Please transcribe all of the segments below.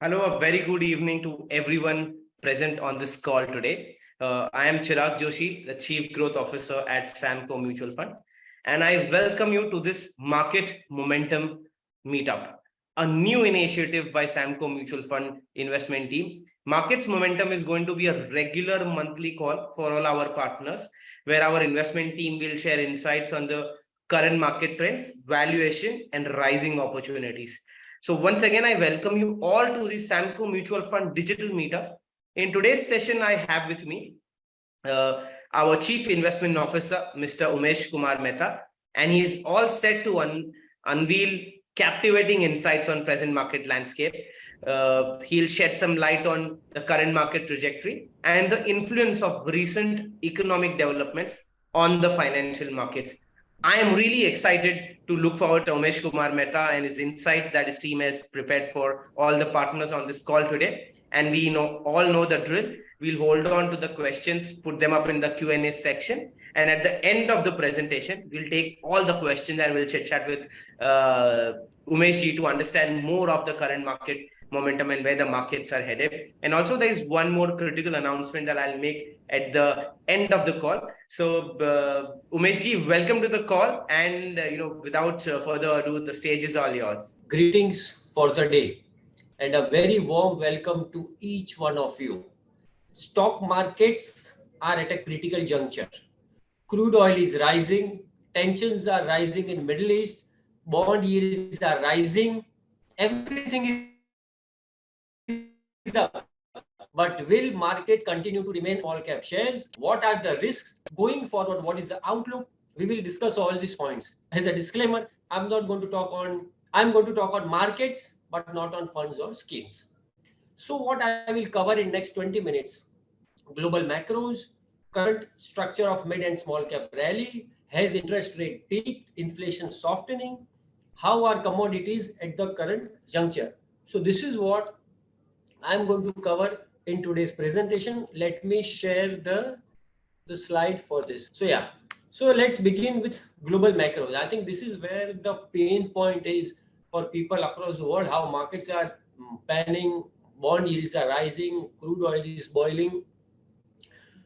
Hello, a very good evening to everyone present on this call today. I am Chirag Joshi, the Chief Growth Officer at Samco Mutual Fund, and I welcome you to this Market Momentum Meetup, a new initiative by Samco Mutual Fund investment team. Markets Momentum is going to be a regular monthly call for all our partners, where our investment team will share insights on the current market trends, valuation, and rising opportunities. So once again, I welcome you all to the Samco Mutual Fund digital meetup. In today's session, I have with me our Chief Investment Officer, Mr. Umeshkumar Mehta, and he's all set to unveil captivating insights on present market landscape. He'll shed some light on the current market trajectory and the influence of recent economic developments on the financial markets. I am really excited to look forward to Umeshkumar Mehta and his insights that his team has prepared for all the partners on this call today. And we all know the drill. We'll hold on to the questions, put them up in the Q&A section. And at the end of the presentation, we'll take all the questions and we'll chit chat with Umesh to understand more of the current market momentum and where the markets are headed. And also there is one more critical announcement that I'll make at the end of the call. So Umesh, welcome to the call. And without further ado, the stage is all yours. Greetings for the day and a very warm welcome to each one of you. Stock markets are at a critical juncture. Crude oil is rising, tensions are rising in Middle East, bond yields are rising, everything is up. But will market continue to remain small cap shares? What are the risks going forward? What is the outlook? We will discuss all these points. As a disclaimer, I'm going to talk on markets, but not on funds or schemes. So what I will cover in next 20 minutes, global macros, current structure of mid and small cap rally, has interest rate peaked, inflation softening, how are commodities at the current juncture? So this is what I'm going to cover in today's presentation. Let me share the slide for this. So let's begin with global macros. I think this is where the pain point is for people across the world, how markets are panning, bond yields are rising, crude oil is boiling.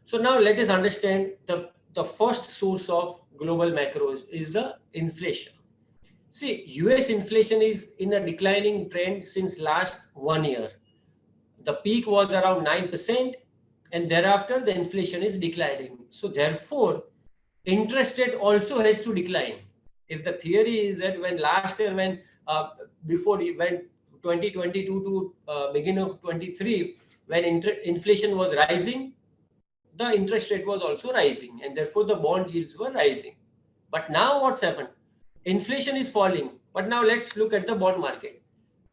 So now let us understand the first source of global macros is the inflation. See, US inflation is in a declining trend since last 1 year. The peak was around 9% and thereafter the inflation is declining. So therefore, interest rate also has to decline. If the theory is that before we went 2022 to beginning of 23, when inflation was rising, the interest rate was also rising and therefore the bond yields were rising. But now what's happened? Inflation is falling. But now let's look at the bond market.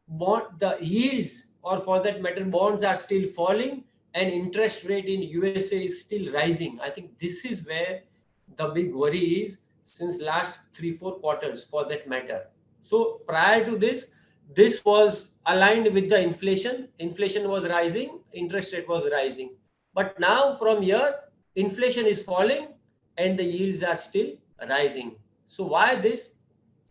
The yields, or for that matter, bonds are still falling and interest rate in USA is still rising. I think this is where the big worry is since last 3-4 quarters for that matter. So prior to this was aligned with the inflation. Inflation was rising, interest rate was rising. But now from here, inflation is falling and the yields are still rising. So why this?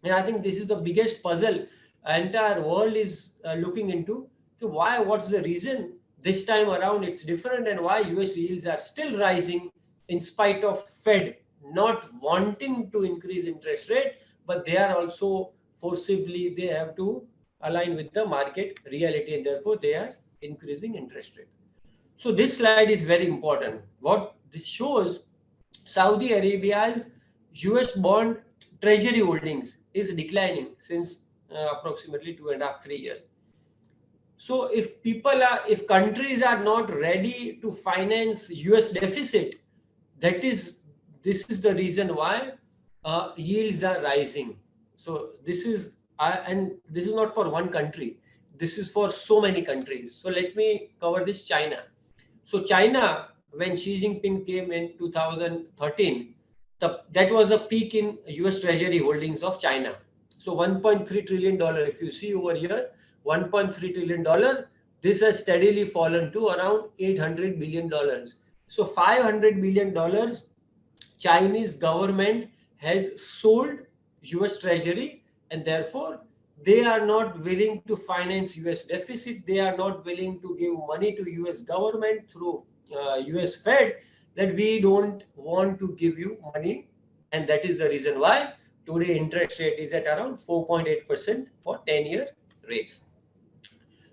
And I think this is the biggest puzzle entire world is looking into. So what's the reason this time around it's different, and why US yields are still rising in spite of Fed not wanting to increase interest rate, but they are also forcibly, they have to align with the market reality and therefore they are increasing interest rate. So this slide is very important. What this shows, Saudi Arabia's US bond treasury holdings is declining since approximately 2.5-3 years. So if countries are not ready to finance US deficit, this is the reason why yields are rising. So this is and this is not for one country. This is for so many countries. So let me cover this China. So China, when Xi Jinping came in 2013, that was a peak in US Treasury holdings of China. So $1.3 trillion, if you see over here, $1.3 trillion, this has steadily fallen to around $800 billion. So $500 billion Chinese government has sold US Treasury, and therefore they are not willing to finance US deficit. They are not willing to give money to US government through US Fed, that we don't want to give you money. And that is the reason why today interest rate is at around 4.8% for 10-year rates.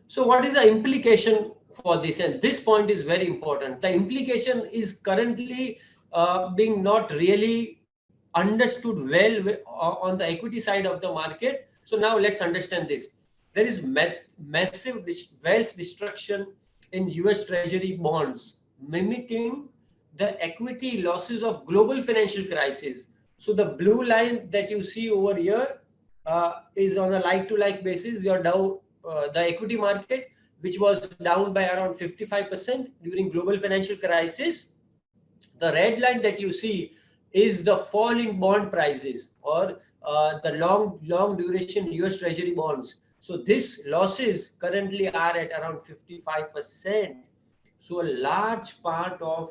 So what is the implication for this? And this point is very important. The implication is currently being not really understood well on the equity side of the market. So now let's understand this. There is massive wealth destruction in US Treasury bonds, mimicking the equity losses of global financial crisis. So the blue line that you see over here is on a like-to-like basis. Your Dow, the equity market, which was down by around 55% during global financial crisis. The red line that you see is the fall in bond prices, or the long duration US Treasury bonds. So these losses currently are at around 55%. So a large part of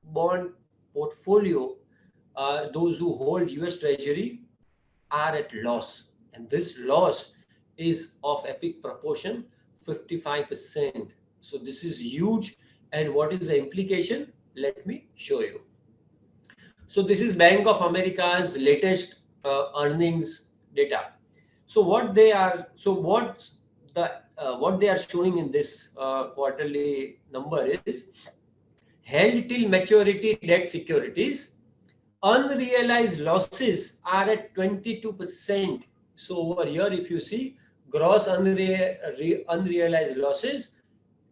bond portfolio, those who hold US Treasury, are at loss, and this loss is of epic proportion, 55%. So this is huge. And what is the implication? Let me show you. So this is Bank of America's latest earnings data. So what they are showing in this quarterly number is held till maturity debt securities. Unrealized losses are at 22%. So over here, if you see gross unrealized losses,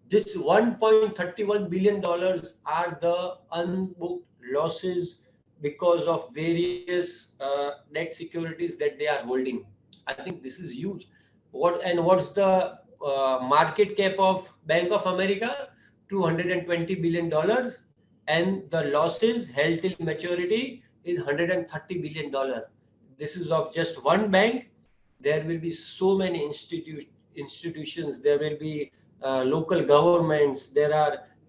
this $1.31 billion are the unbooked losses because of various debt securities that they are holding. I think this is huge. What's the market cap of Bank of America? $220 billion. And the losses held till maturity is $130 billion. This is of just one bank. There will be so many institutions. There will be local governments. There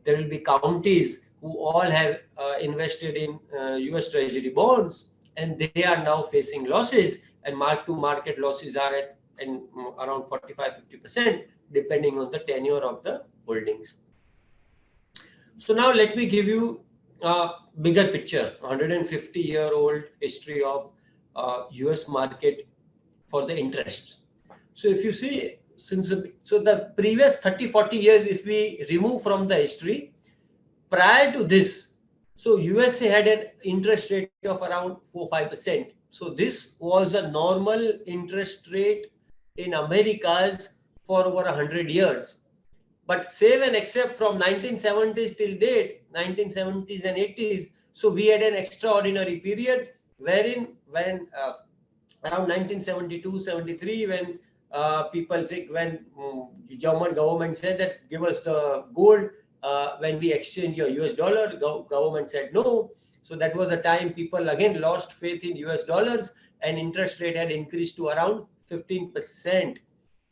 will be counties who all have invested in US Treasury bonds, and they are now facing losses, and mark-to-market losses are at around 45-50%, depending on the tenure of the holdings. So now let me give you a bigger picture, 150-year-old history of US market for the interests. So if you see, so the previous 30-40 years, if we remove from the history, prior to this, so USA had an interest rate of around 4-5%. So this was a normal interest rate in Americas for over 100 years. But save and except from 1970s till date, 1970s and 80s, so we had an extraordinary period when around 1972-73, when people say, when German government said that give us the gold when we exchange your US dollar, government said no. So that was a time people again lost faith in US dollars, and interest rate had increased to around 15%.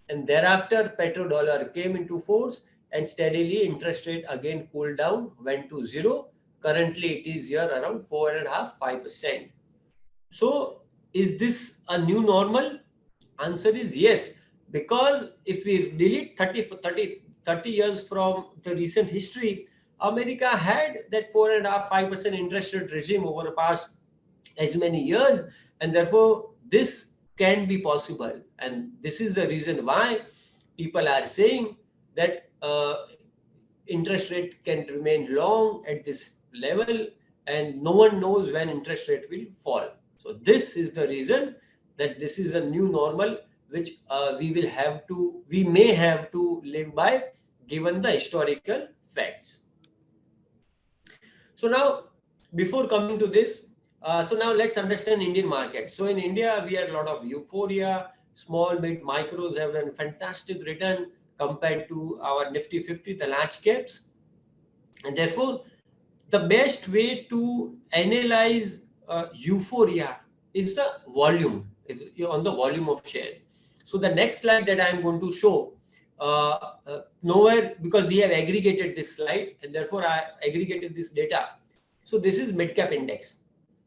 And thereafter, petrodollar came into force, and steadily interest rate again cooled down, went to zero. Currently, it is here around 4.5-5%. So is this a new normal? Answer is yes, because if we delete 30 years from the recent history, America had that 4.5-5% interest rate regime over the past as many years, and therefore this can be possible. And this is the reason why people are saying that interest rate can remain long at this level, and no one knows when interest rate will fall. So this is the reason that this is a new normal, which we may have to live by, given the historical facts. So now, before coming to this, so now let's understand Indian market. So in India, we had a lot of euphoria. Small, mid, micros have done fantastic return compared to our Nifty 50, the large caps. And therefore, the best way to analyze euphoria is the volume, on the volume of share. So the next slide that I am going to show, nowhere, because we have aggregated this slide, and therefore I aggregated this data. So this is mid-cap index.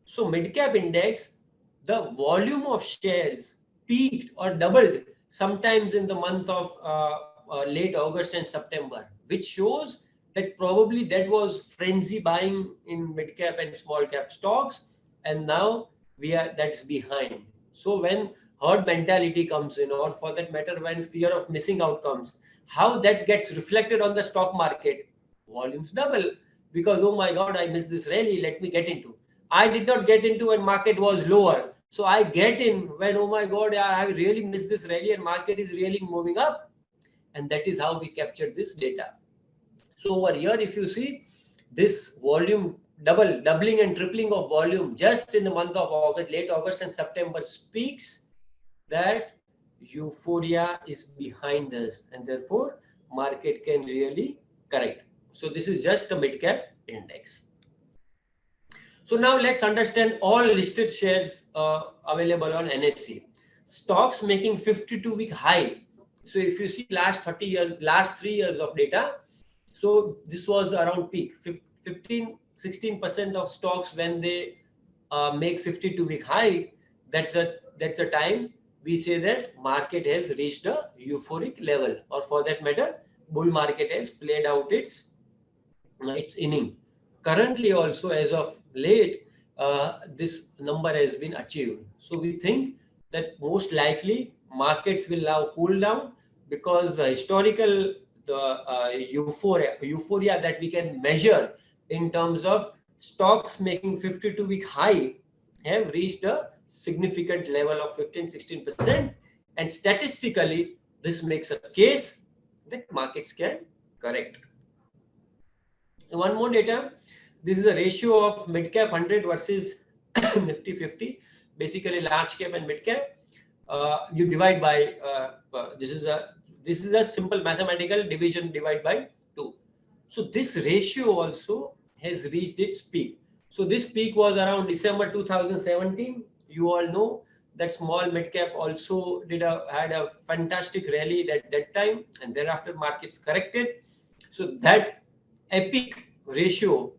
So mid-cap index, the volume of shares peaked or doubled sometimes in the month of late August and September, which shows that probably that was frenzy buying in mid cap and small cap stocks, and now that's behind. So when herd mentality comes in, or for that matter when fear of missing out comes, how that gets reflected on the stock market? Volumes double, because oh my god, I missed this rally, let me get into. I did not get into when market was lower, so I get in when, oh my god, I really missed this rally and market is really moving up. And that is how we captured this data. So over here, if you see this volume doubling and tripling of volume just in the month of August, late August and September, speaks that euphoria is behind us, and therefore market can really correct. So this is just a mid cap index. So now let's understand all listed shares available on NSE. Stocks making 52-week high. So if you see last 30 years, last 3 years of data, so this was around peak, 16% of stocks when they make 52-week high, that's a time we say that market has reached a euphoric level, or for that matter, bull market has played out its inning. Currently also, as of late, this number has been achieved. So we think that most likely markets will now cool down, because the historical euphoria that we can measure in terms of stocks making 52-week high have reached a significant level of 15-16%, and statistically this makes a case that markets can correct. One more data. This is a ratio of mid cap 100 versus Nifty 50, basically large cap and mid cap. You divide by this is a simple mathematical division, divide by 2. So this ratio also has reached its peak. So this peak was around December 2017. You all know that small mid cap also had a fantastic rally at that time, and thereafter markets corrected. So that epic ratio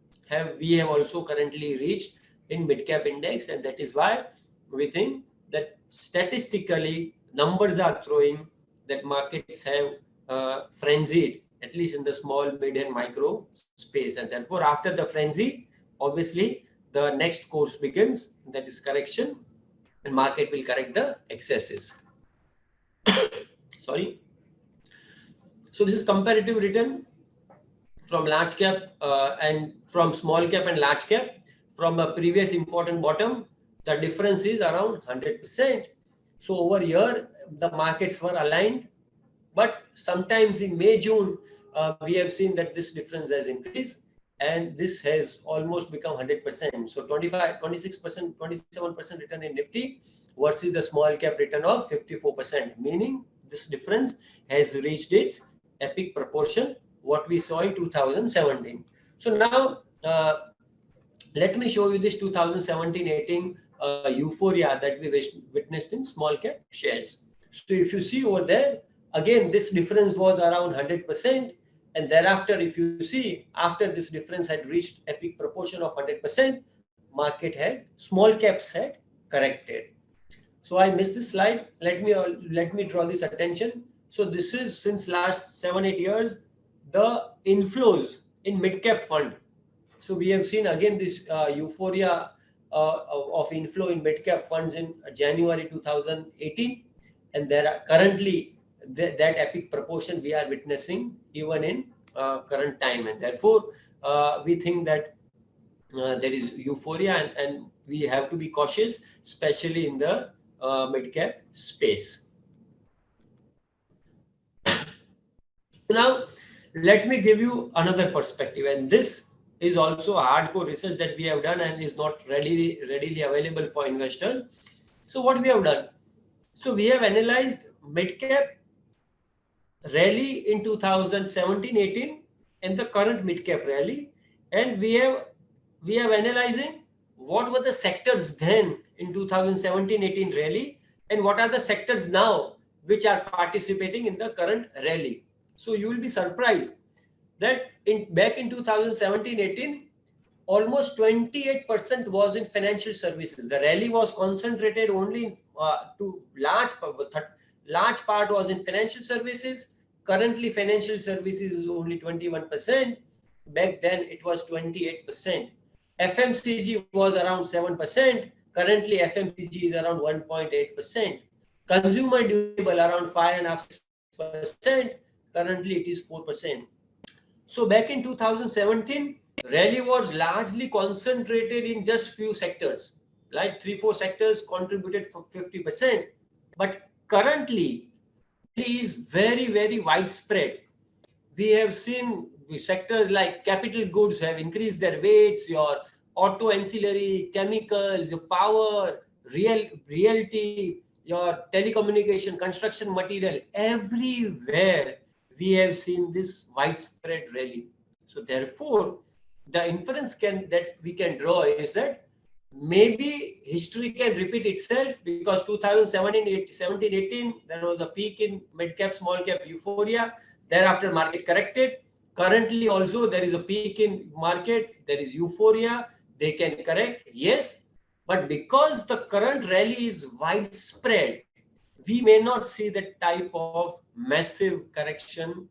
we have also currently reached in mid cap index, and that is why we think that statistically numbers are throwing that markets have frenzied, at least in the small, mid and micro space, and therefore after the frenzy, obviously the next course begins, that is correction, and market will correct the excesses. Sorry. So this is comparative return from large cap and from small cap and large cap from a previous important bottom. The difference is around 100%. So over here the markets were aligned, but sometimes in May, June we have seen that this difference has increased, and this has almost become 100%. So 25, 26%, 27% return in Nifty versus the small cap return of 54%, meaning this difference has reached its epic proportion, what we saw in 2017. So now let me show you this 2017-18 euphoria that we witnessed in small cap shares. So if you see over there, again this difference was around 100%, and thereafter if you see, after this difference had reached epic proportion of 100%, small caps had corrected. So I missed this slide. Let me draw this attention. So this is since last 7-8 years the inflows in mid cap fund. So we have seen again this euphoria of inflow in mid cap funds in January 2018, and there are currently that epic proportion we are witnessing even in current time, and therefore we think that there is euphoria, and we have to be cautious, especially in the mid cap space. Now let me give you another perspective, and this is also a hardcore research that we have done and is not readily available for investors. So what we have done, so we have analyzed mid cap rally in 2017-18 and the current mid cap rally, and we have analyzing what were the sectors then in 2017-18 rally, and what are the sectors now which are participating in the current rally. So you will be surprised that back in 2017-18, almost 28% was in financial services. The rally was concentrated only to large part was in financial services. Currently, financial services is only 21%. Back then, it was 28%. FMCG was around 7%. Currently, FMCG is around 1.8%. Consumer durable around 5.5%. Currently, it is 4%. So back in 2017, rally was largely concentrated in just few sectors, like 3-4 sectors contributed for 50%. But currently, rally is very, very widespread. We have seen sectors like capital goods have increased their weights, your auto ancillary, chemicals, your power, realty, your telecommunication, construction material, everywhere we have seen this widespread rally. So therefore, the inference that we can draw is that maybe history can repeat itself, because 2017, 18, there was a peak in mid cap, small cap euphoria. Thereafter, market corrected. Currently, also there is a peak in market. There is euphoria. They can correct, yes. But because the current rally is widespread, we may not see that type of massive correction,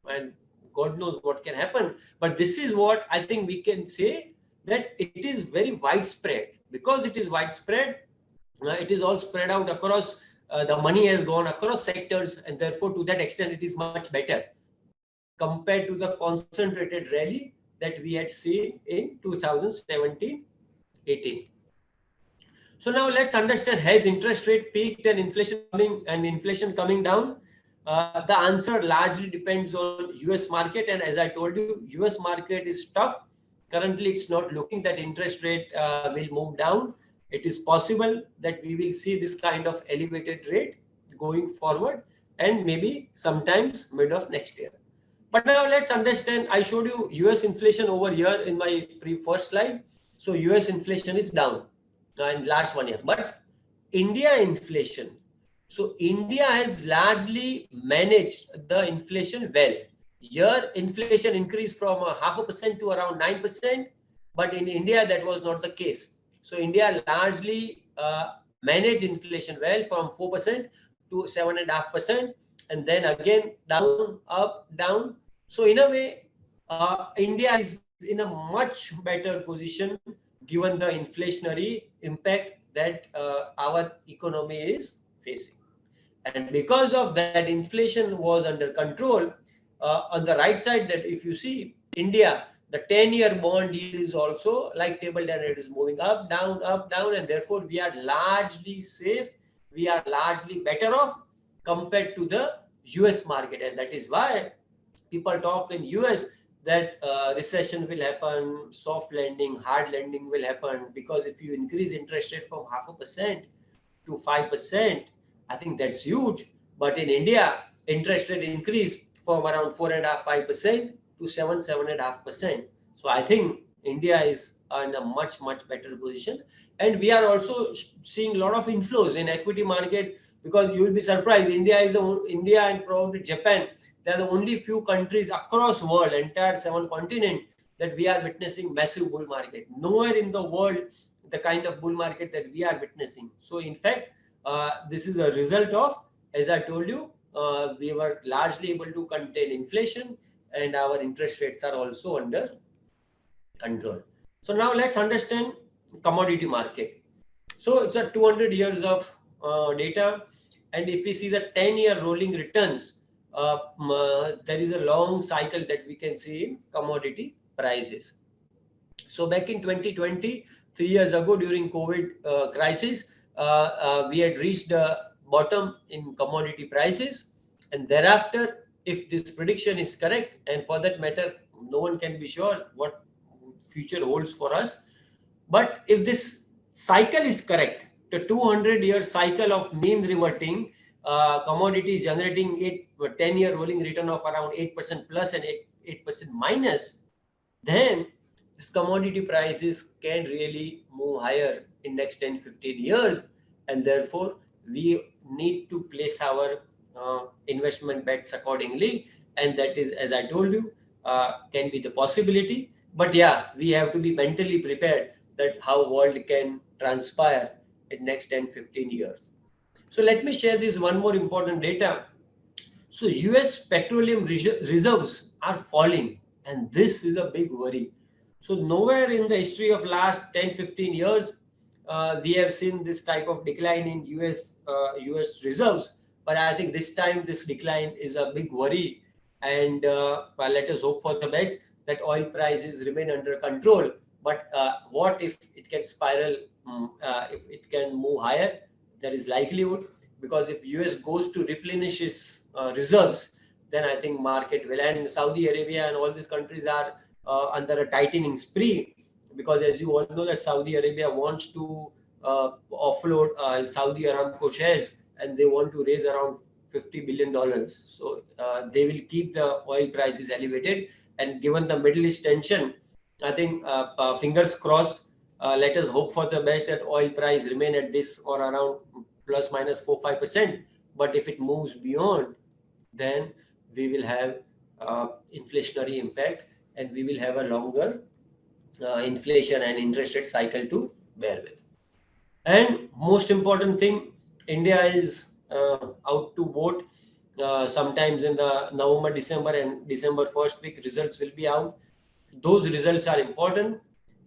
and God knows what can happen. But this is what I think we can say, that it is very widespread. Because it is widespread, it is all spread out across, the money has gone across sectors, and therefore to that extent it is much better compared to the concentrated rally that we had seen in 2017, 18. So now let's understand, has interest rate peaked and inflation coming down? The answer largely depends on US market, and as I told you, US market is tough. Currently, it's not looking that interest rate will move down. It is possible that we will see this kind of elevated rate going forward, and maybe sometimes mid of next year. But now let's understand, I showed you US inflation over here in my first slide. So US inflation is down in last 1 year. But India inflation, so India has largely managed the inflation well. Here, inflation increased from 0.5% to around 9%, but in India, that was not the case. So India largely managed inflation well, from 4% to 7.5%, and then again down, up, down. So in a way, India is in a much better position given the inflationary impact that our economy is facing. And because of that, inflation was under control. On the right side, that if you see India, the 10-year bond yield is also like table and it is moving up, down, and therefore we are largely safe. We are largely better off compared to the US market. And that is why people talk in US that recession will happen, soft landing, hard landing will happen, because if you increase interest rate from 0.5% to 5%, I think that's huge. But in India, interest rate increased from around 4.5-5% to 7.5%. So I think India is in a much better position. And we are also seeing a lot of inflows in equity market, because you will be surprised. India and probably Japan, they are the only few countries across world, entire 7 continent, that we are witnessing massive bull market. Nowhere in the world the kind of bull market that we are witnessing. So in fact, this is a result of, as I told you, we were largely able to contain inflation, and our interest rates are also under control. So now let's understand commodity market. So it's a 200 years of data, and if we see the 10-year rolling returns, there is a long cycle that we can see in commodity prices. So back in 2020, 3 years ago during COVID crisis, we had reached the bottom in commodity prices, and thereafter, if this prediction is correct, and for that matter, no one can be sure what future holds for us, but if this cycle is correct, the 200-year cycle of mean reverting, commodities generating 10-year rolling return of around 8% plus and 8% minus, then this commodity prices can really move higher in next 10-15 years, and therefore we need to place our investment bets accordingly. And that is, as I told you, can be the possibility. But yeah, we have to be mentally prepared that how world can transpire in next 10-15 years. So let me share this one more important data. So US petroleum reserves are falling, and this is a big worry. So nowhere in the history of last 10-15 years we have seen this type of decline in US reserves. But I think this time this decline is a big worry, and well, let us hope for the best that oil prices remain under control. But what if it can spiral? If it can move higher, there is likelihood, because if US goes to replenish its reserves, then I think market will. And Saudi Arabia and all these countries are under a tightening spree, because as you all know that Saudi Arabia wants to offload Saudi Aramco shares, and they want to raise around $50 billion. So they will keep the oil prices elevated. And given the Middle East tension, I think fingers crossed, let us hope for the best that oil price remain at this or around plus minus 4-5%. But if it moves beyond, then we will have inflationary impact, and we will have a longer inflation and interest rate cycle to bear with. And most important thing, India is out to vote sometimes in the November, December, and December first week results will be out. Those results are important,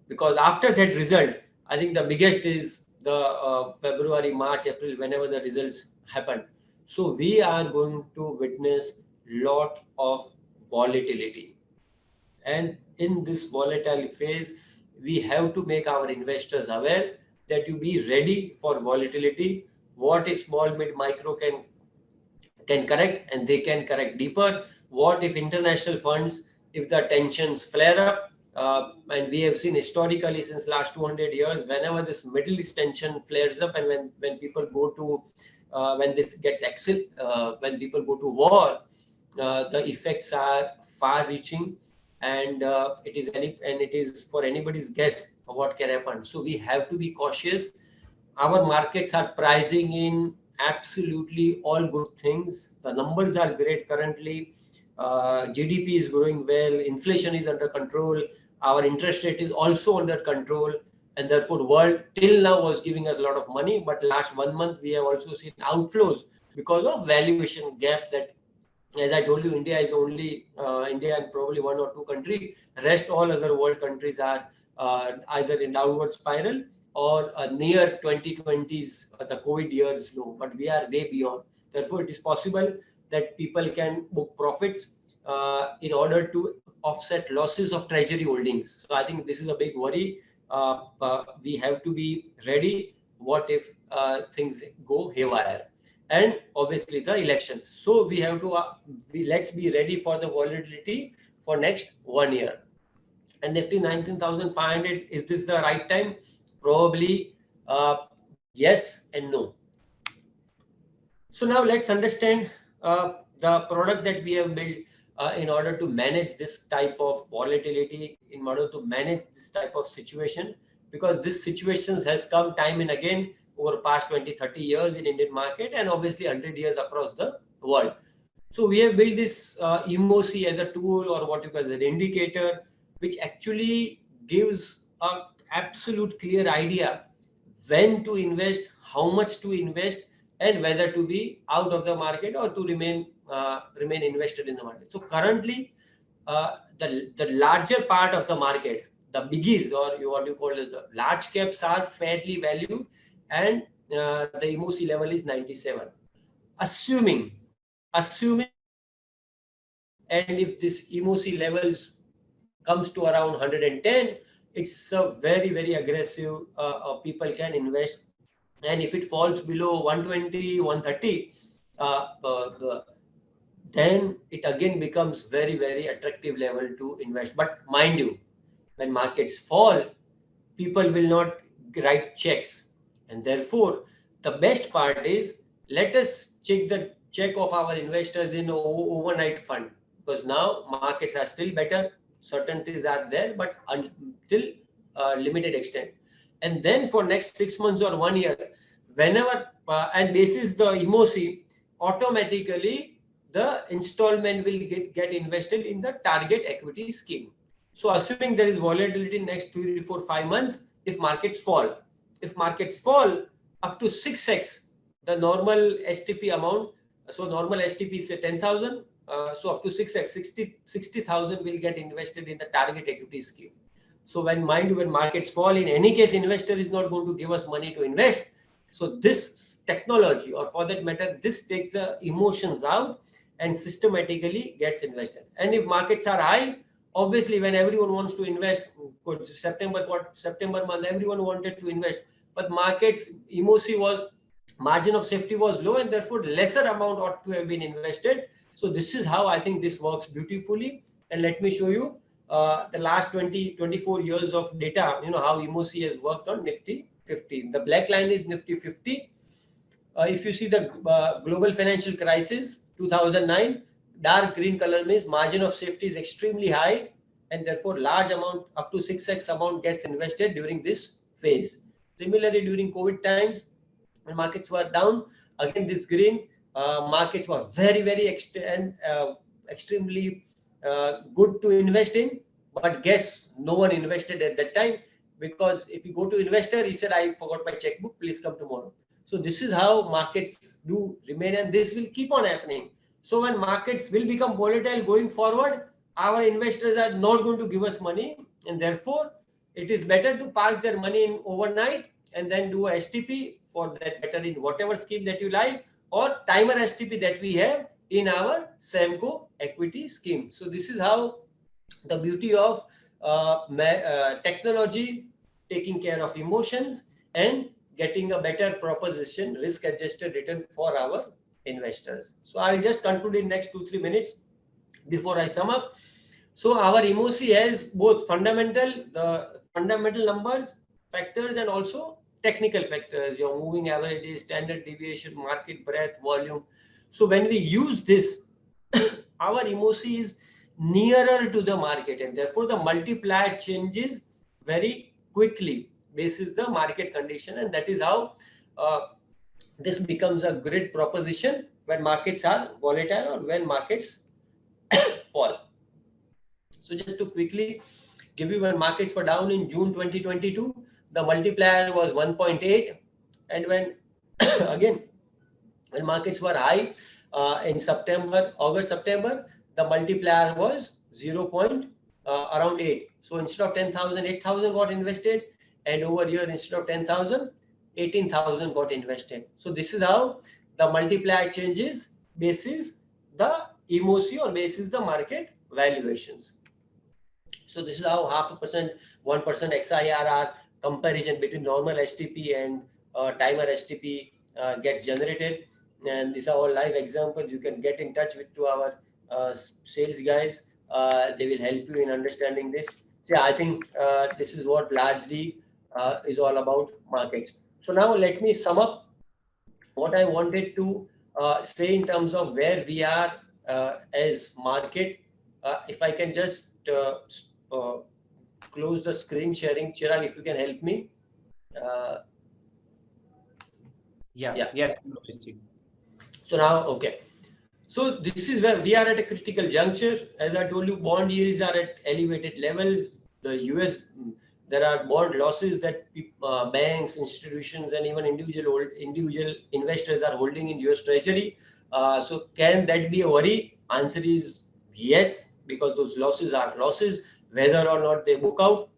because after that result, I think the biggest is the February, March, April, whenever the results happen. So we are going to witness lot of volatility. And in this volatile phase, we have to make our investors aware that you be ready for volatility. What if small, mid, micro can correct, and they can correct deeper? What if international funds, if the tensions flare up? And we have seen historically since last 200 years, whenever this Middle East tension flares up, and when people go to when this gets when people go to war, the effects are far-reaching, and it is for anybody's guess what can happen. So we have to be cautious. Our markets are pricing in absolutely all good things. The numbers are great currently. GDP is growing well. Inflation is under control. Our interest rate is also under control. And therefore, world till now was giving us a lot of money. But last 1 month, we have also seen outflows because of valuation gap that, as I told you, India is only India and probably one or two countries. Rest all other world countries are either in downward spiral or near 2020's the COVID years low. But we are way beyond. Therefore, it is possible that people can book profits in order to offset losses of treasury holdings. So I think this is a big worry. We have to be ready. What if things go haywire? And obviously the elections. So we have to let's be ready for the volatility for next 1 year. And Nifty 19,500, is this the right time? Probably yes and no. So now let's understand the product that we have built in order to manage this type of volatility, in order to manage this type of situation, because this situation has come time and again over past 20-30 years in Indian market, and obviously 100 years across the world. So we have built this EMOC as a tool, or what you call an indicator, which actually gives an absolute clear idea when to invest, how much to invest, and whether to be out of the market or to remain invested in the market. So currently, the larger part of the market, the biggies, or what you call as the large caps, are fairly valued, and the EMOC level is 97. Assuming, and if this EMOC levels comes to around 110, it's a very, very aggressive. People can invest, and if it falls below 120, 130, then it again becomes very, very attractive level to invest. But mind you, when markets fall, people will not write checks, and therefore the best part is, let us check of our investors in overnight fund, because now markets are still better, certainties are there, but until limited extent. And then for next 6 months or 1 year, whenever and basis the EMOC, automatically the installment will get invested in the target equity scheme. So assuming there is volatility in next 3, 4, 5 months, if markets fall up to 6x, the normal STP amount. So normal STP is 10,000. So up to 6x, 60,000 will get invested in the target equity scheme. So when markets fall, in any case, investor is not going to give us money to invest. So this technology, or for that matter, this takes the emotions out and systematically gets invested. And if markets are high, obviously when everyone wants to invest, September month, everyone wanted to invest, but markets emosi was, margin of safety was low, and therefore lesser amount ought to have been invested. So this is how I think this works beautifully. And let me show you the last 24 years of data, how emosi has worked on Nifty 50. The black line is Nifty 50. If you see the global financial crisis 2009, dark green color means margin of safety is extremely high, and therefore large amount, up to 6x amount, gets invested during this phase. Similarly, during COVID times, when markets were down, again this green, markets were very extremely good to invest in, but guess no one invested at that time, because if you go to investor, he said, I forgot my checkbook, please come tomorrow. So this is how markets do remain, and this will keep on happening. So when markets will become volatile going forward, our investors are not going to give us money, and therefore it is better to park their money in overnight and then do a STP, for that better in whatever scheme that you like, or timer STP that we have in our Samco equity scheme. So this is how the beauty of technology taking care of emotions and getting a better proposition, risk adjusted return for our investors. So I'll just conclude in next 2-3 minutes before I sum up. So our emosi has both the fundamental numbers, factors, and also technical factors, your moving averages, standard deviation, market breadth, volume. So when we use this, our emosi is nearer to the market, and therefore the multiplier changes very quickly basis the market condition, and that is how this becomes a great proposition when markets are volatile or when markets fall. So just to quickly give you, when markets were down in June 2022, the multiplier was 1.8, and when again when markets were high in August, September, the multiplier was 0. Around 8. So instead of 10,000, 8,000 got invested, and over here instead of 10,000, 18,000 got invested. So this is how the multiplier changes basis the emosi or basis the market valuations. So this is how 0.5%, 1% XIRR comparison between normal STP and timer STP gets generated. And these are all live examples. You can get in touch with our sales guys. They will help you in understanding this. So I think this is what largely is all about markets. So now let me sum up what I wanted to say in terms of where we are as market. If I can just close the screen sharing, Chirag, if you can help me. Yes. So now, okay. So this is where we are at a critical juncture. As I told you, bond yields are at elevated levels. The US, there are bond losses that banks, institutions, and even individual investors are holding in US Treasury. So can that be a worry? Answer is yes, because those losses are losses, whether or not they book out.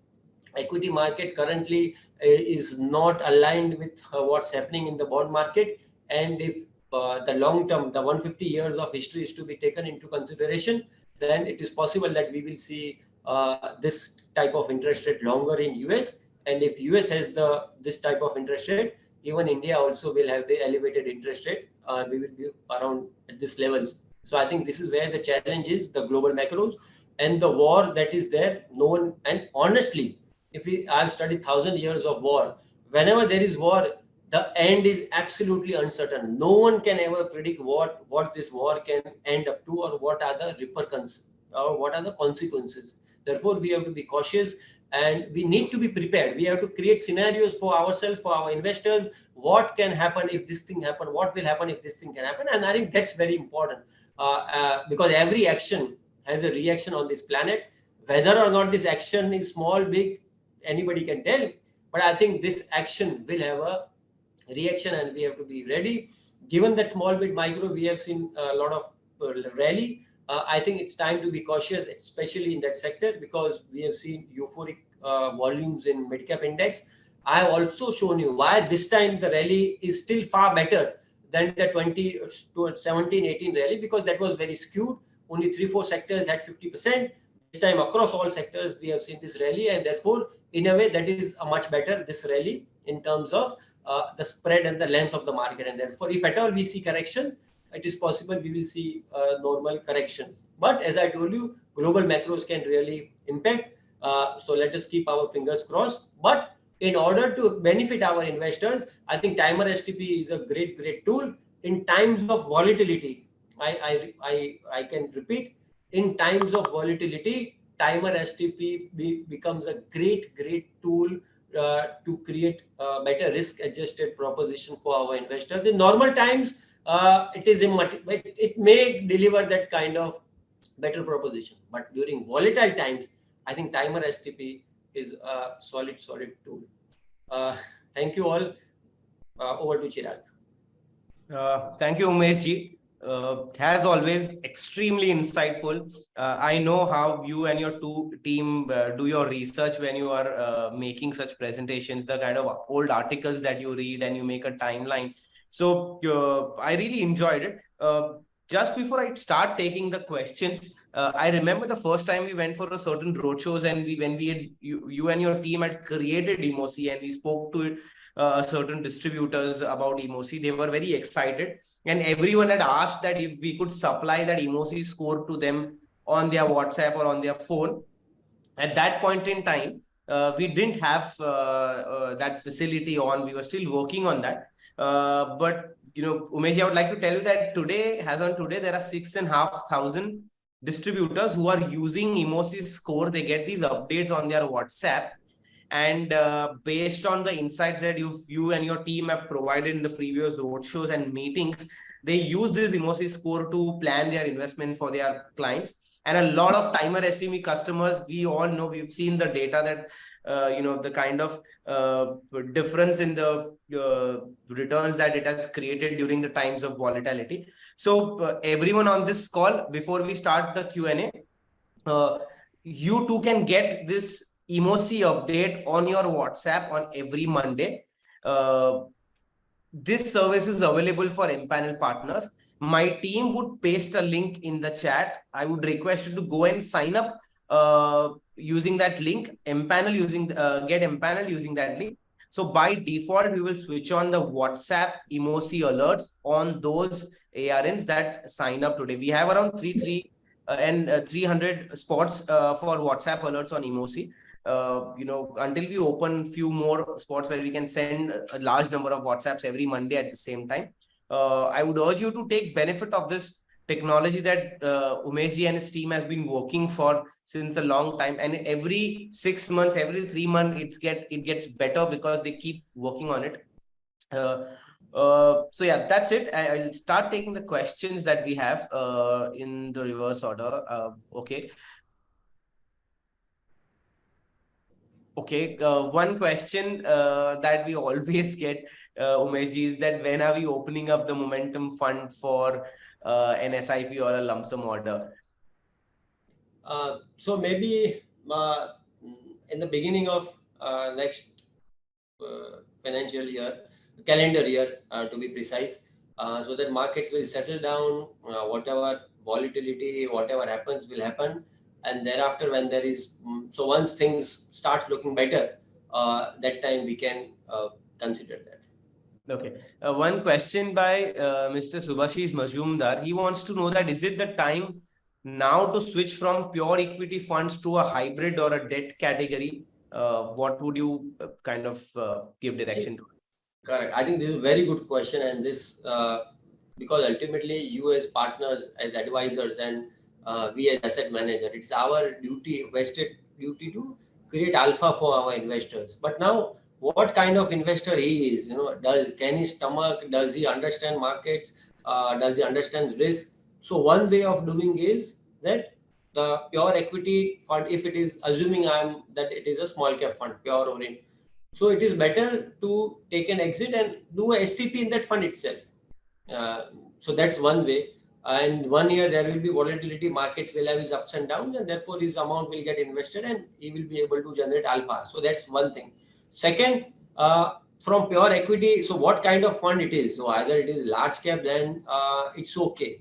Equity market currently is not aligned with what's happening in the bond market. And if the long term, the 150 years of history is to be taken into consideration, then it is possible that we will see this type of interest rate longer in US. And if US has this type of interest rate, even India also will have the elevated interest rate. We will be around at this levels. So I think this is where the challenge is, the global macros and the war that is there. No one, and honestly, I've studied 1,000 years of war. Whenever there is war, the end is absolutely uncertain. No one can ever predict what this war can end up to, or what are the repercussions, or what are the consequences. Therefore, we have to be cautious, and we need to be prepared. We have to create scenarios for ourselves, for our investors. What can happen if this thing happen? What will happen if this thing can happen? And I think that's very important, because every action has a reaction on this planet. Whether or not this action is small, big, anybody can tell. But I think this action will have a reaction and we have to be ready. Given that small bit micro, we have seen a lot of rally. I think it's time to be cautious, especially in that sector, because we have seen euphoric volumes in mid cap index. I have also shown you why this time the rally is still far better than the 20 to 17, 18 rally, because that was very skewed. Only 3-4 sectors had 50%. This time across all sectors, we have seen this rally, and therefore, in a way, that is a much better this rally in terms of the spread and the length of the market. And therefore, if at all we see correction, it is possible we will see a normal correction. But as I told you, global macros can really impact. So let us keep our fingers crossed. But in order to benefit our investors, I think timer STP is a great tool in times of volatility. I can repeat, in times of volatility, timer STP becomes a great tool to create a better risk adjusted proposition for our investors. In normal times, it may deliver that kind of better proposition, but during volatile times, I think timer STP is a solid tool. Thank you all. Over to Chirag. Thank you, Umesh ji. As always, extremely insightful. I know how you and your team do your research when you are making such presentations, the kind of old articles that you read and you make a timeline. So I really enjoyed it. Just before I start taking the questions, I remember the first time we went for a certain roadshows, and when we had you and your team had created Emosi, and we spoke to certain distributors about Emosi. They were very excited, and everyone had asked that if we could supply that Emosi score to them on their WhatsApp or on their phone. At that point in time, we didn't have that facility on. We were still working on that. But Umesh, I would like to tell you that today, as on today, there are 6,500 distributors who are using Emosi score. They get these updates on their WhatsApp. And based on the insights that you and your team have provided in the previous roadshows and meetings, they use this Emosi score to plan their investment for their clients. And a lot of timer STP customers, we all know, we've seen the data that the kind of difference in the returns that it has created during the times of volatility. So everyone on this call, before we start the Q&A, you too can get this Emosi update on your WhatsApp on every Monday. This service is available for empanel partners. My team would paste a link in the chat. I would request you to go and sign up using that link, get empanel using that link. So by default, we will switch on the WhatsApp Emosi alerts on those ARNs that sign up today. We have around 300 spots for WhatsApp alerts on Emosi. Until we open few more spots where we can send a large number of WhatsApps every Monday at the same time. I would urge you to take benefit of this technology that Umeshji and his team has been working for since a long time, and every 6 months, every 3 months, it gets better because they keep working on it. So yeah, that's it. I'll start taking the questions that we have in the reverse order. Okay. Okay, one question that we always get, Umeshji, is that when are we opening up the momentum fund for an SIP or a lump sum order? So maybe in the beginning of next financial year, calendar year to be precise, so that markets will settle down, whatever volatility, whatever happens will happen. And thereafter, when there is, so once things starts looking better, that time we can consider that. Okay. One question by Mr. Subhashish Majumdar. He wants to know that, is it the time now to switch from pure equity funds to a hybrid or a debt category? What would you kind of give direction to? Correct. I think this is a very good question, and this because ultimately you as partners, as advisors, and we as asset manager, it's our duty, vested duty to create alpha for our investors. But now, what kind of investor he is, can he stomach? Does he understand markets? Does he understand risk? So one way of doing is that the pure equity fund, if it is assuming that it is a small cap fund, pure orient. So it is better to take an exit and do a STP in that fund itself. So that's one way. And 1 year there will be volatility, markets will have his ups and downs, and therefore his amount will get invested and he will be able to generate alpha. So that's one thing. Second, from pure equity, so what kind of fund it is? So either it is large cap, then it's okay.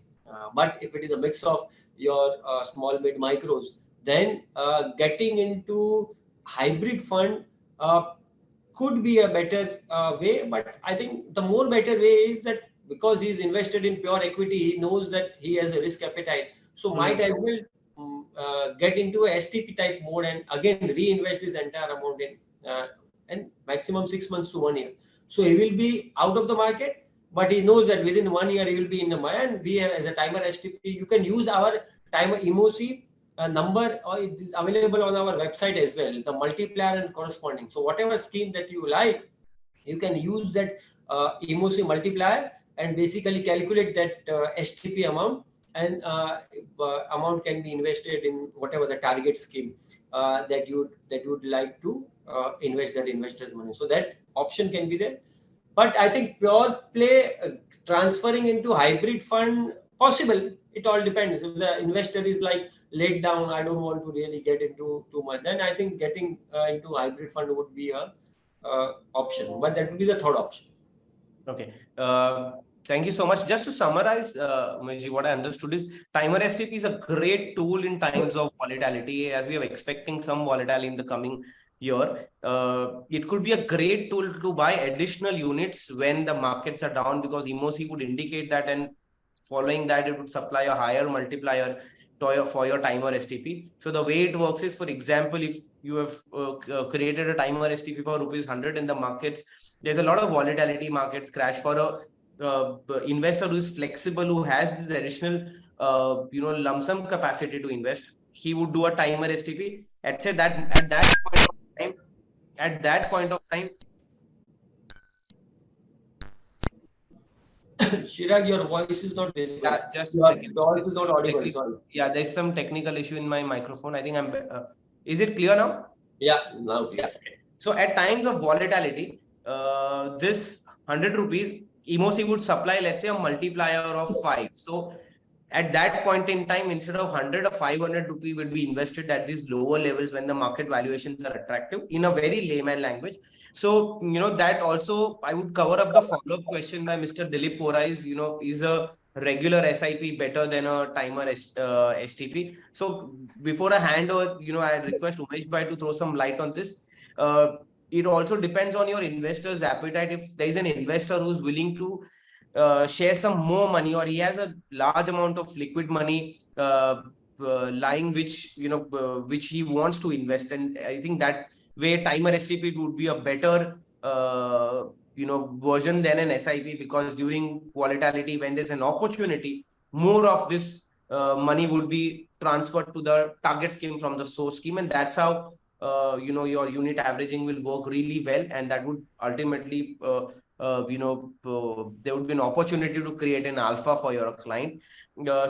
But if it is a mix of your small mid micros, then getting into hybrid fund could be a better way. But I think the more better way is that because he's invested in pure equity, he knows that he has a risk appetite. So might as well get into a STP type mode and again reinvest this entire amount in and maximum 6 months to 1 year. So he will be out of the market, but he knows that within 1 year he will be in the market. And we have, as a timer STP, you can use our timer emoji number, or it is available on our website as well, the multiplier and corresponding. So whatever scheme that you like, you can use that emoji multiplier and basically calculate that STP amount, and amount can be invested in whatever the target scheme that you would like to invest that investor's money. So that option can be there. But I think pure play transferring into hybrid fund possible. It all depends. If the investor is like laid down, I don't want to really get into too much, then I think getting into hybrid fund would be a option. But that would be the third option. Okay. Thank you so much. Just to summarize, Umesh, what I understood is timer STP is a great tool in times of volatility, as we are expecting some volatility in the coming year. It could be a great tool to buy additional units when the markets are down, because EMOC would indicate that, and following that it would supply a higher multiplier for your timer STP. So the way it works is, for example, if you have created a timer STP for ₹100 in the markets, there's a lot of volatility, markets crash. For a investor who is flexible, who has this additional lump sum capacity to invest, he would do a timer STP. At that point of time, Chirag, your voice is not visible. Yeah, just a second. Your voice is not audible. Sorry. Yeah, there's some technical issue in my microphone. I think I'm. Is it clear now? Yeah, now clear. Yeah. So at times of volatility, this ₹100, EMOC would supply, let's say, a multiplier of 5. So at that point in time, instead of 100 or ₹500 would be invested at these lower levels when the market valuations are attractive, in a very layman language. So, that also I would cover up the follow-up question by Mr. Dilip Pora is, is a regular SIP better than a timer STP? So before I hand over, I request Umesh bhai to throw some light on this. It also depends on your investor's appetite. If there is an investor who's willing to share some more money, or he has a large amount of liquid money lying, which which he wants to invest, and I think that way timer STP would be a better version than an SIP, because during volatility, when there's an opportunity, more of this money would be transferred to the target scheme from the source scheme, and that's how your unit averaging will work really well, and that would ultimately there would be an opportunity to create an alpha for your client.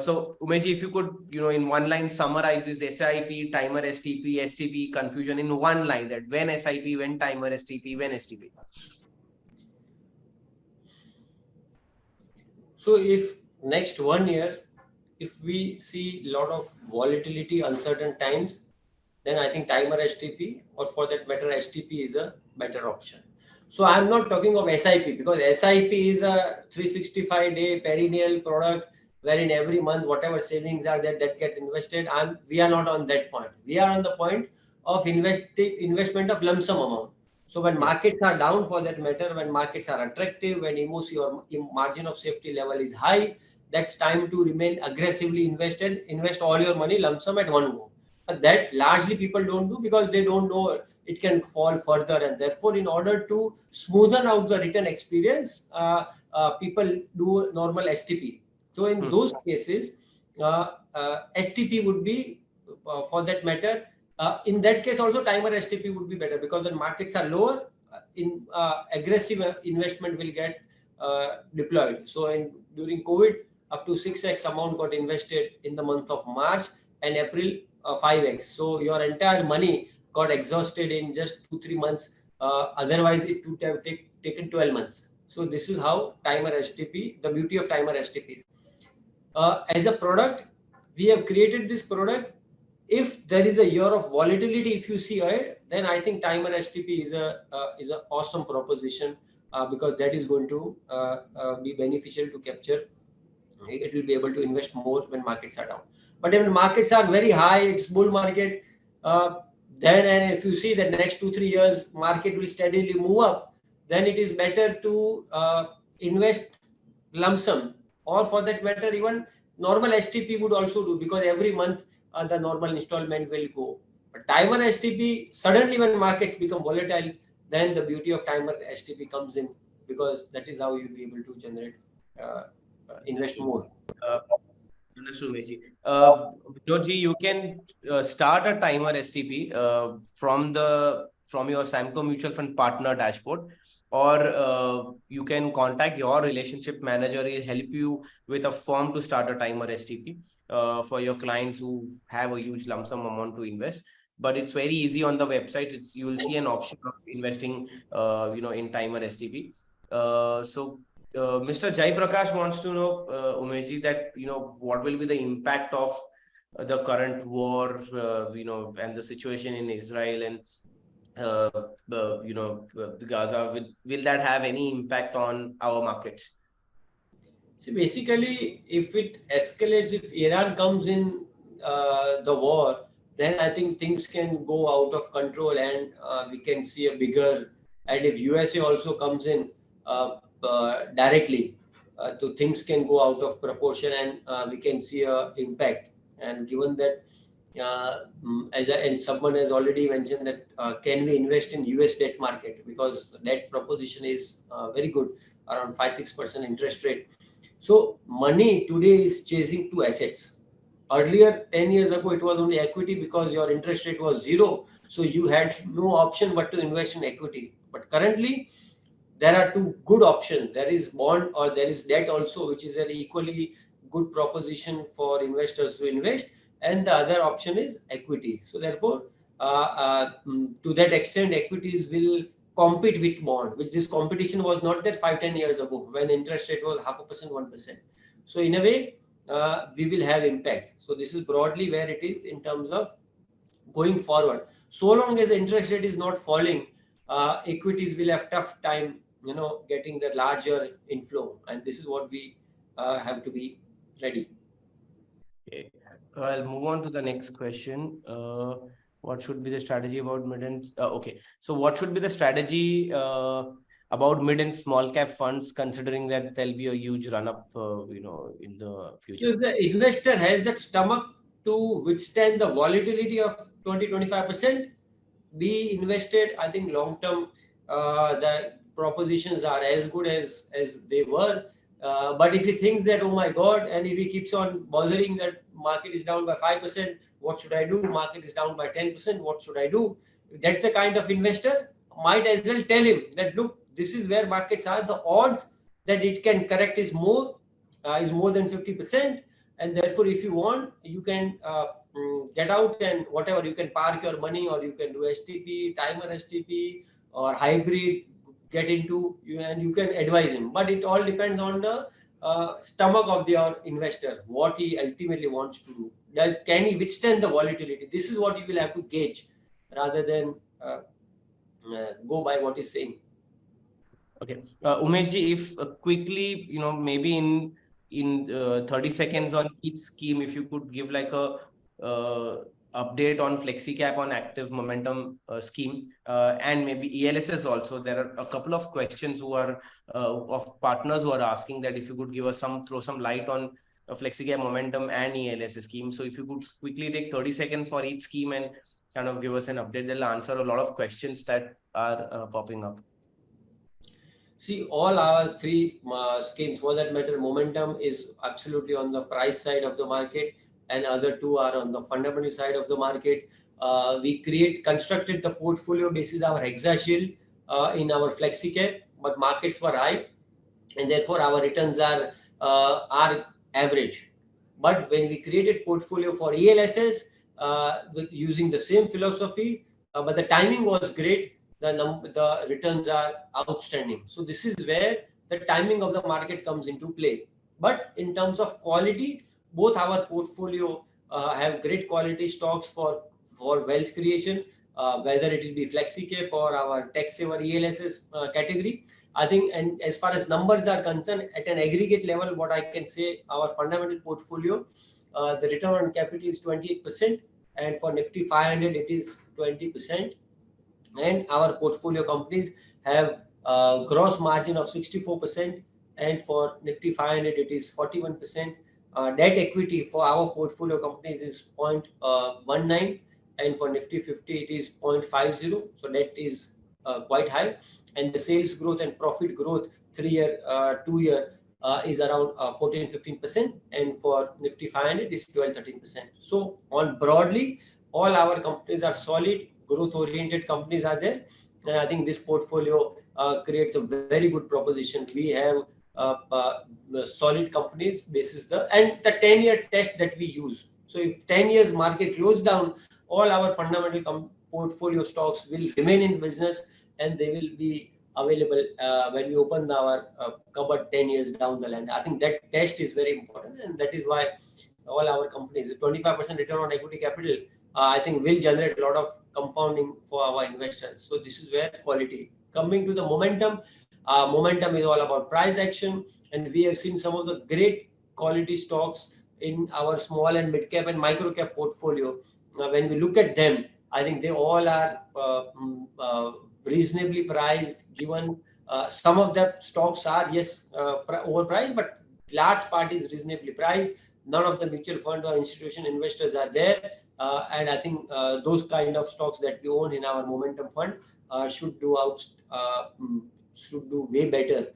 So Umesh, if you could, in one line summarize this SIP, timer STP, STP confusion in one line, that when SIP, when timer STP, when STP. So if next 1 year, if we see a lot of volatility, uncertain times, then I think timer STP, or for that matter STP, is a better option. So I'm not talking of SIP, because SIP is a 365-day perennial product wherein every month whatever savings are there, that gets invested. We are not on that point. We are on the point of investment of lump sum amount. So when markets are down, for that matter, when markets are attractive, when EMOC or margin of safety level is high, that's time to remain aggressively invested. Invest all your money lump sum at one go. But that largely people don't do, because they don't know it can fall further, and therefore in order to smoothen out the return experience, people do normal STP. So in those cases, STP would be, for that matter, in that case also timer STP would be better, because when markets are lower, aggressive investment will get deployed. So during COVID, up to 6x amount got invested in the month of March, and April 5x. So your entire money got exhausted in just 2-3 months Otherwise, it would have taken 12 months. So this is how timer STP, the beauty of timer STPs. As a product, we have created this product. If there is a year of volatility, if you see ahead, then I think timer STP is a awesome proposition, because that is going to be beneficial to capture. It will be able to invest more when markets are down. But when markets are very high, it's bull market, then, and if you see that next 2-3 years market will steadily move up, then it is better to invest lump sum, or for that matter even normal STP would also do, because every month the normal installment will go. But timer STP, suddenly when markets become volatile, then the beauty of timer STP comes in, because that is how you'll be able to generate invest more. Understood, Umesh. Vinodji, you can start a timer STP from your Samco Mutual Fund partner dashboard, or you can contact your relationship manager. He'll help you with a form to start a timer STP for your clients who have a huge lump sum amount to invest. But it's very easy on the website. You will see an option of investing, in timer STP. Mr. Jai Prakash wants to know, Umeshji, that what will be the impact of the current war, and the situation in Israel and the Gaza. Will that have any impact on our markets? See, basically, if it escalates, if Iran comes in the war, then I think things can go out of control, and we can see a bigger. And if USA also comes in directly, so things can go out of proportion, and we can see a impact. And given that, and someone has already mentioned that, can we invest in US debt market, because the debt proposition is very good, around 5-6% interest rate. So money today is chasing two assets. Earlier, 10 years ago, it was only equity, because your interest rate was zero. So you had no option but to invest in equities. But currently, there are two good options. There is bond, or there is debt also, which is an equally good proposition for investors to invest. And the other option is equity. So therefore, to that extent, equities will compete with bond, which this competition was not there 5-10 years ago, when interest rate was 0.5%, 1%. So in a way, we will have impact. So this is broadly where it is in terms of going forward. So long as the interest rate is not falling, equities will have tough time, getting the larger inflow. And this is what we have to be ready. Okay. I'll move on to the next question. What should be the strategy about mid and okay? So what should be the strategy about mid and small cap funds, considering that there'll be a huge run up, in the future? So if the investor has that stomach to withstand the volatility of 20-25%, be invested. I think long term, the propositions are as good as they were. But if he thinks that, oh my God, and if he keeps on bothering that market is down by 5%, what should I do? Market is down by 10%, what should I do? If that's the kind of investor, might as well tell him that, look, this is where markets are. The odds that it can correct is more than 50%. And therefore, if you want, you can get out, and whatever, you can park your money, or you can do STP, timer STP, or hybrid, get into, and you can advise him. But it all depends on the stomach of your investor, what he ultimately wants to do. Can he withstand the volatility? This is what you will have to gauge, rather than go by what he's saying. Okay, Umeshji, if quickly, maybe in 30 seconds on each scheme, if you could give like a update on flexi cap on active momentum scheme, and maybe ELSS also. There are a couple of questions of partners who are asking that if you could give us throw some light on flexi cap momentum and ELSS scheme. So if you could quickly take 30 seconds for each scheme and kind of give us an update, they'll answer a lot of questions that are popping up. See, all our three schemes, for that matter, momentum is absolutely on the price side of the market, and other two are on the fundamental side of the market. We constructed the portfolio basis our hexa shield in our flexi cap, but markets were high, and therefore our returns are average. But when we created portfolio for ELSS, using the same philosophy, but the timing was great. the returns are outstanding. So this is where the timing of the market comes into play. But in terms of quality, both our portfolio have great quality stocks for wealth creation, whether it will be flexi cap or our tax saver ELSS category. I think, and as far as numbers are concerned, at an aggregate level, what I can say, our fundamental portfolio, the return on capital is 28%, and for Nifty 500 it is 20%. And our portfolio companies have gross margin of 64%, and for Nifty 500 it is 41%. Debt equity for our portfolio companies is 0.19, and for Nifty 50 it is 0.50. So that is quite high. And the sales growth and profit growth 3-year, 2-year is around 14-15%, and for Nifty 500 is 12-13%. So on broadly, all our companies are solid, growth-oriented companies are there, and I think this portfolio creates a very good proposition. We have solid companies basis the 10-year test that we use. So if 10 years market closed down, all our fundamental portfolio stocks will remain in business, and they will be available when we open our cupboard 10 years down the line. I think that test is very important, and that is why all our companies, 25% return on equity capital, I think will generate a lot of compounding for our investors. So this is where quality. Coming to the momentum, momentum is all about price action, and we have seen some of the great quality stocks in our small and mid cap and micro cap portfolio. When we look at them, I think they all are reasonably priced, given some of the stocks are, yes, overpriced, but large part is reasonably priced. None of the mutual fund or institution investors are there. And I think those kind of stocks that we own in our momentum fund should do way better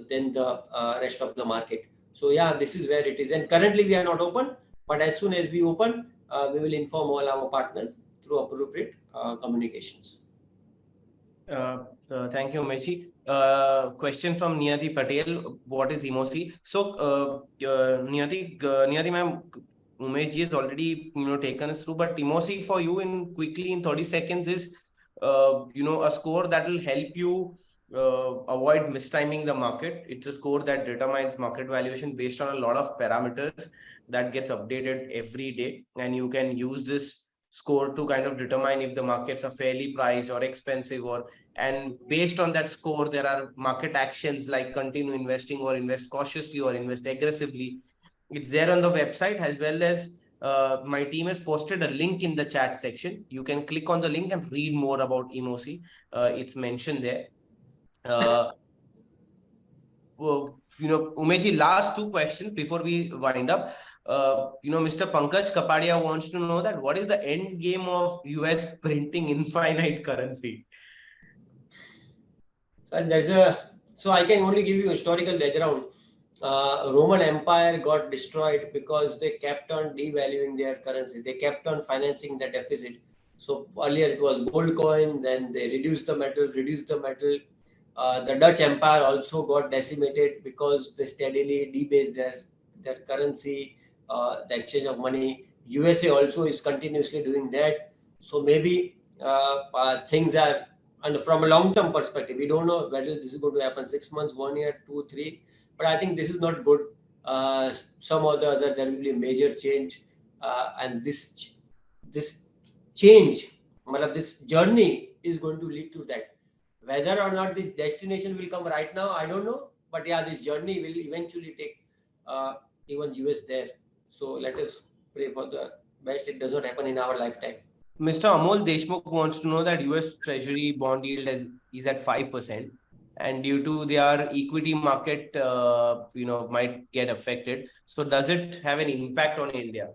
than the rest of the market. So yeah, this is where it is. And currently we are not open, but as soon as we open, we will inform all our partners through appropriate communications. Thank you, Umesh. Question from Niyati Patel. What is EMOC? So, Niyati ma'am, Umesh ji has already taken us through, but EMOC for you quickly in 30 seconds is a score that will help you avoid mistiming the market. It's a score that determines market valuation based on a lot of parameters that gets updated every day, and you can use this score to kind of determine if the markets are fairly priced or expensive, and based on that score there are market actions like continue investing or invest cautiously or invest aggressively. It's there on the website, as well as my team has posted a link in the chat section. You can click on the link and read more about EMOC. It's mentioned there. Umesh, last two questions before we wind up. Mr. Pankaj Kapadia wants to know that what is the end game of US printing infinite currency? So I can only give you historical background. Roman Empire got destroyed because they kept on devaluing their currency. They kept on financing the deficit. So earlier it was gold coin, then they reduced the metal. The Dutch Empire also got decimated because they steadily debased their currency, the exchange of money. USA also is continuously doing that. So maybe things are, and from a long-term perspective, we don't know whether this is going to happen 6 months, 1 year, 2, 3. But I think this is not good. Some or the other, there will be a major change. And this change, this journey is going to lead to that. Whether or not this destination will come right now, I don't know. But yeah, this journey will eventually take even US there. So let us pray for the best. It does not happen in our lifetime. Mr. Amol Deshmukh wants to know that US Treasury bond yield is at 5%. And due to their equity market, might get affected. So does it have an impact on India?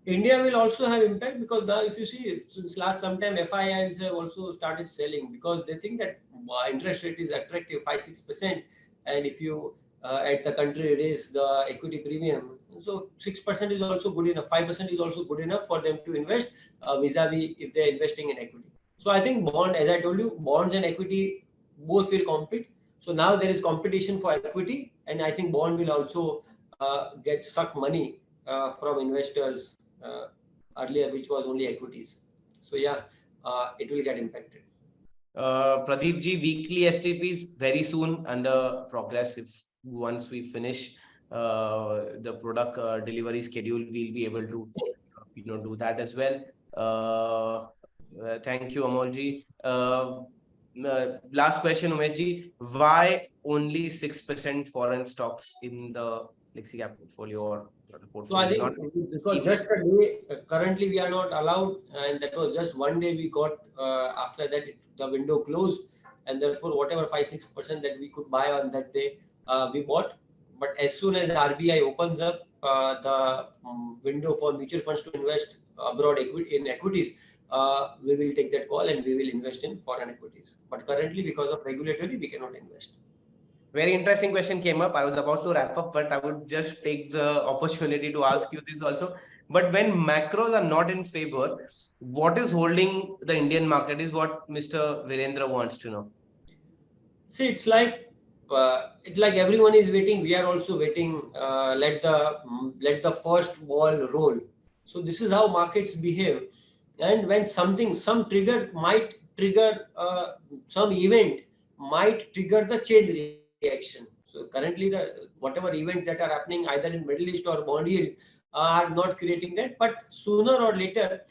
India will also have impact, because if you see, since last some time, FIIs have also started selling, because they think that interest rate is attractive, 5-6%, and if you at the country raise the equity premium, so 6% is also good enough, 5% is also good enough for them to invest vis-a-vis if they're investing in equity. So I think bond, as I told you, bonds and equity both will compete. So now there is competition for equity, and I think bond will also suck money from investors earlier, which was only equities. So yeah, it will get impacted. Pradeep ji, weekly STPs very soon under progress. If once we finish the product delivery schedule, we'll be able to do that as well. Thank you, Amol ji. Last question, Umesh ji. Why only 6% foreign stocks in the FlexiCap portfolio or the So portfolio? I think this was just a day. Currently, we are not allowed, and that was just one day we got. After that, the window closed, and therefore, whatever 5-6% that we could buy on that day, we bought. But as soon as RBI opens up the window for mutual funds to invest abroad in equities, we will take that call and we will invest in foreign equities. But currently, because of regulatory, we cannot invest. Very interesting question came up. I was about to wrap up, but I would just take the opportunity to ask you this also. But when macros are not in favor, what is holding the Indian market is what Mr. Virendra wants to know. See, it's like everyone is waiting. We are also waiting. Let the first ball roll. So this is how markets behave. And when some trigger might trigger some event might trigger the chain reaction. So currently, the whatever events that are happening either in Middle East or bond yields are not creating that. But sooner or later,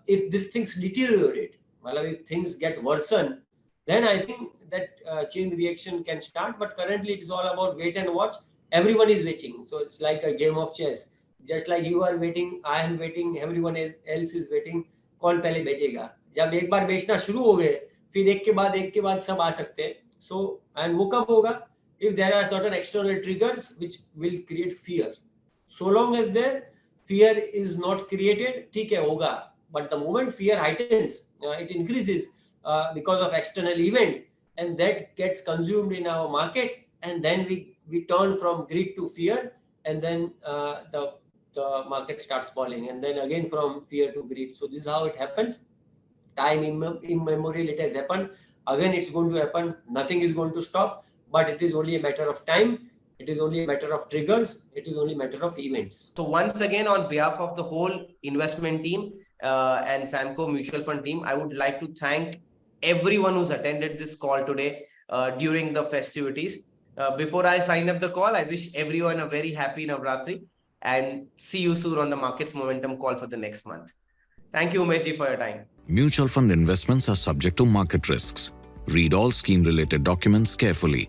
if these things deteriorate, well, if things get worsen, then I think that chain reaction can start. But currently, it's all about wait and watch. Everyone is waiting. So it's like a game of chess. Just like you are waiting, I am waiting, everyone else is waiting. कौन पहले बेचेगा? जब एक बार बेचना शुरू हो गए, फिर एक के बाद सब आ सकते हैं. So and वो कब होगा? If there are certain external triggers which will create fear. So long as there fear is not created, ठीक है होगा. But the moment fear heightens, it increases because of external event, and that gets consumed in our market, and then we turn from greed to fear, and then the market starts falling, and then again from fear to greed. So this is how it happens. Time immemorial it has happened. Again it's going to happen. Nothing is going to stop, but it is only a matter of time. It is only a matter of triggers. It is only a matter of events. So once again, on behalf of the whole investment team and Samco Mutual Fund team, I would like to thank everyone who's attended this call today during the festivities. Before I sign up the call, I wish everyone a very happy Navratri and see you soon on the Markets Momentum call for the next month. Thank you, Umeshji, for your time. Mutual fund investments are subject to market risks. Read all scheme-related documents carefully.